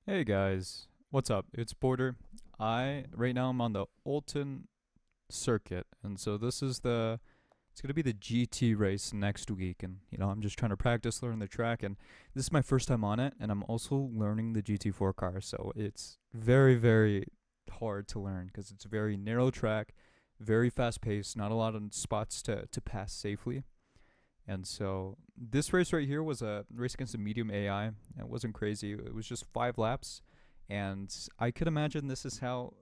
Hey guys, what's up? It's Porter. Right now I'm on the Oulton Circuit, and so it's gonna be the GT race next week, and I'm just trying to practice, learn the track, and this is my first time on it, and I'm also learning the GT4 car, so it's very very hard to learn because it's a very narrow track, very fast paced, not a lot of spots to pass safely. And so this race right here was a race against a medium AI. It wasn't crazy. It was just 5 laps. And I could imagine this is how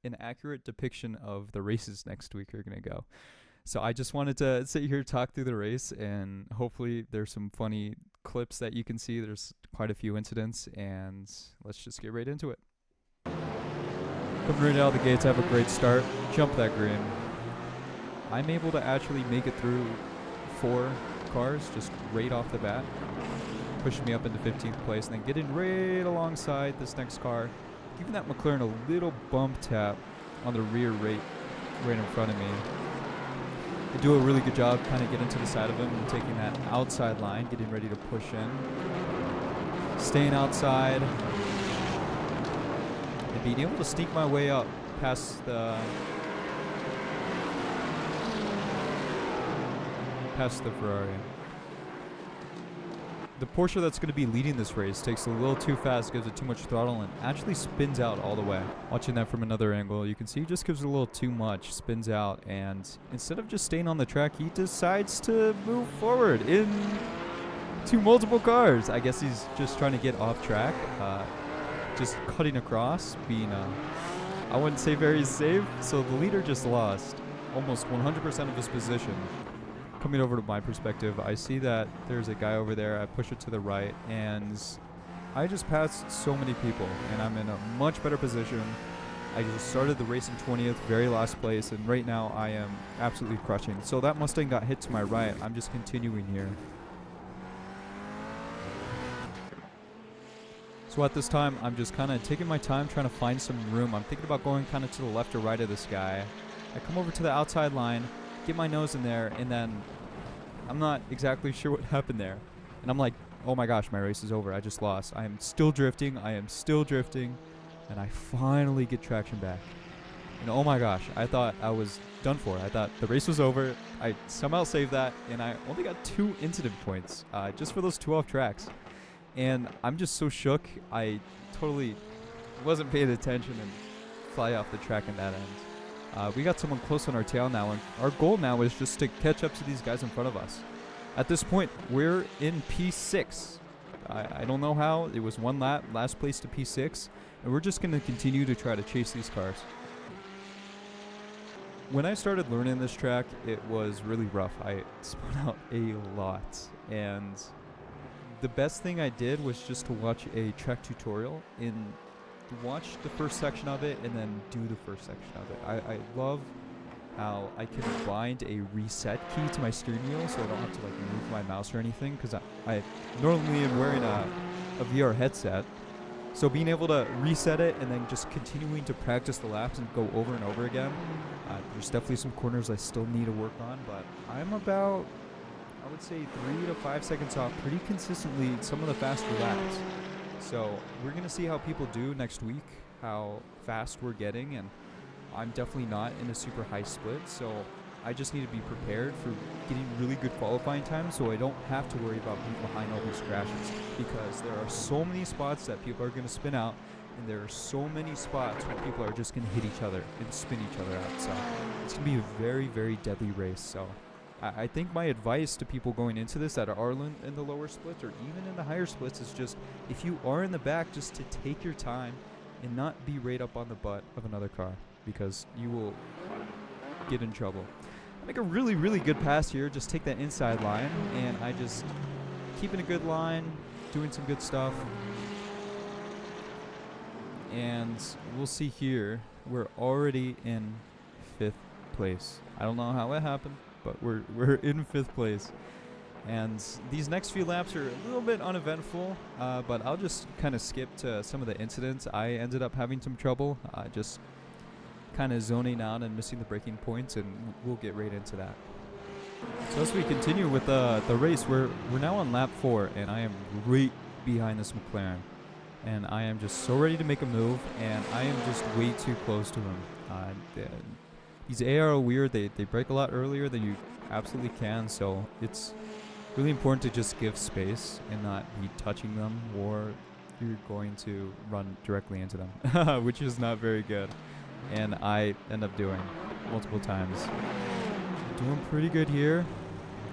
an accurate depiction of the races next week are going to go. So I just wanted to sit here, talk through the race, and hopefully there's some funny clips that you can see. There's quite a few incidents, and let's just get right into it. Coming right out of the gates, I have a great start. Jump that green. I'm able to actually make it through 4 cars just right off the bat, pushing me up into 15th place, and then getting right alongside this next car, giving that McLaren a little bump tap on the rear right in front of me. They do a really good job kind of getting to the side of him and taking that outside line, getting ready to push in, staying outside, and being able to sneak my way up past the Ferrari. The Porsche that's going to be leading this race takes a little too fast, gives it too much throttle, and actually spins out all the way. Watching that from another angle, you can see he just gives it a little too much, spins out, and instead of just staying on the track, he decides to move forward into multiple cars. I guess he's just trying to get off track, just cutting across, being, I wouldn't say very safe, so the leader just lost almost 100% of his position. Coming over to my perspective, I see that there's a guy over there. I push it to the right, and I just passed so many people, and I'm in a much better position. I just started the race in 20th, very last place, and right now I am absolutely crushing. So that Mustang got hit to my right. I'm just continuing here. So at this time, I'm just kind of taking my time trying to find some room. I'm thinking about going kind of to the left or right of this guy. I come over to the outside line, get my nose in there, and then I'm not exactly sure what happened there. And I'm like, oh my gosh, my race is over. I just lost. I am still drifting. And I finally get traction back. And oh my gosh, I thought I was done for. I thought the race was over. I somehow saved that, and I only got 2 incident points just for those 2 off tracks. And I'm just so shook. I totally wasn't paying attention and fly off the track in that end. We got someone close on our tail now, and our goal now is just to catch up to these guys in front of us. At this point, we're in P6. I don't know how. It was 1 lap, last place to P6, and we're just going to continue to try to chase these cars. When I started learning this track, it was really rough. I spun out a lot, and the best thing I did was just to watch a track tutorial and watch the first section of it and then do the first section of it. I love how I can bind a reset key to my steering wheel so I don't have to like move my mouse or anything, because I normally am wearing a VR headset. So being able to reset it and then just continuing to practice the laps and go over and over again. There's definitely some corners I still need to work on, but I'm about, I would say, 3 to 5 seconds off pretty consistently some of the faster laps. So we're going to see how people do next week, how fast we're getting, and I'm definitely not in a super high split, so I just need to be prepared for getting really good qualifying time so I don't have to worry about being behind all these crashes, because there are so many spots that people are going to spin out, and there are so many spots where people are just going to hit each other and spin each other out. So it's going to be a very, very deadly race. So I think my advice to people going into this that are in the lower splits or even in the higher splits is just, if you are in the back, just to take your time and not be right up on the butt of another car, because you will get in trouble. I make a really, really good pass here. Just take that inside line, and I just keeping a good line, doing some good stuff. And we'll see here, we're already in 5th place. I don't know how it happened, but we're in 5th place. And these next few laps are a little bit uneventful, but I'll just kind of skip to some of the incidents. I ended up having some trouble, just kind of zoning out and missing the braking points, and we'll get right into that. So as we continue with the race, we're now on lap 4, and I am right behind this McLaren. and I am just so ready to make a move, and I am just way too close to him. These AR are weird. They break a lot earlier than you absolutely can, so it's really important to just give space and not be touching them, or you're going to run directly into them, which is not very good. And I end up doing multiple times. Doing pretty good here.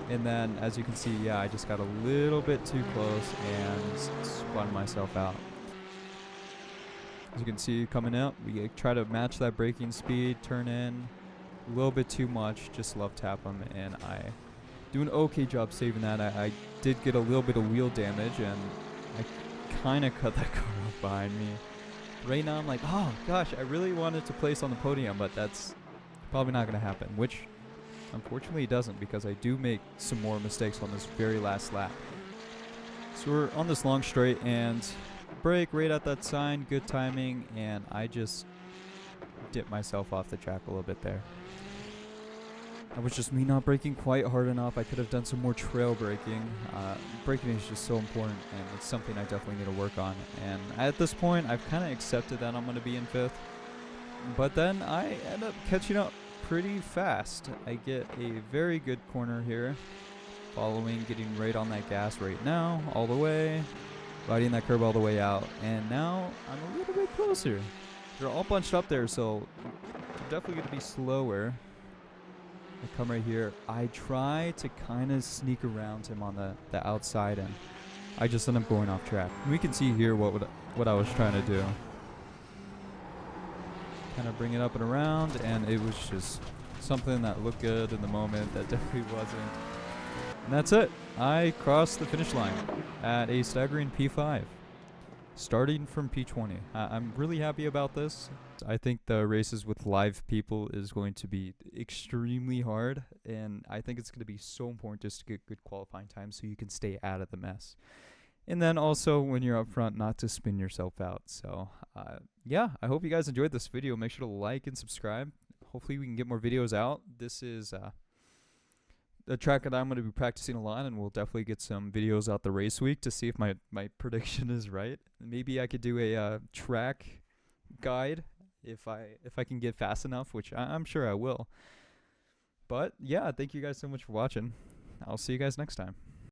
And then, as you can see, yeah, I just got a little bit too close and spun myself out. As you can see, coming out, we try to match that braking speed, turn in a little bit too much, just love tap them, and I do an okay job saving that. I did get a little bit of wheel damage, and I kind of cut that car off behind me. Right now, I'm like, oh gosh, I really wanted to place on the podium, but that's probably not going to happen, which unfortunately it doesn't, because I do make some more mistakes on this very last lap. So we're on this long straight, and brake right at that sign, good timing, and I just dipped myself off the track a little bit there. That was just me not braking quite hard enough. I could have done some more trail braking. Braking is just so important, and it's something I definitely need to work on. And at this point, I've kind of accepted that I'm going to be in 5th. But then I end up catching up pretty fast. I get a very good corner here, following, getting right on that gas right now, all the way, riding that curb all the way out. And now I'm a little bit closer. They're all bunched up there, so they're definitely going to be slower. I come right here. I try to kind of sneak around him on the outside, and I just end up going off track. And we can see here what I was trying to do. Kind of bring it up and around, and it was just something that looked good in the moment that definitely wasn't. And that's it. I crossed the finish line at a staggering P5, starting from P20. I'm really happy about this. I think the races with live people is going to be extremely hard, and I think it's going to be so important just to get good qualifying time so you can stay out of the mess. And then also, when you're up front, not to spin yourself out. So, yeah, I hope you guys enjoyed this video. Make sure to like and subscribe. Hopefully we can get more videos out. This is a track that I'm going to be practicing a lot, and we'll definitely get some videos out the race week to see if my prediction is right. Maybe I could do a track guide if I can get fast enough, which I'm sure I will. But, yeah, thank you guys so much for watching. I'll see you guys next time.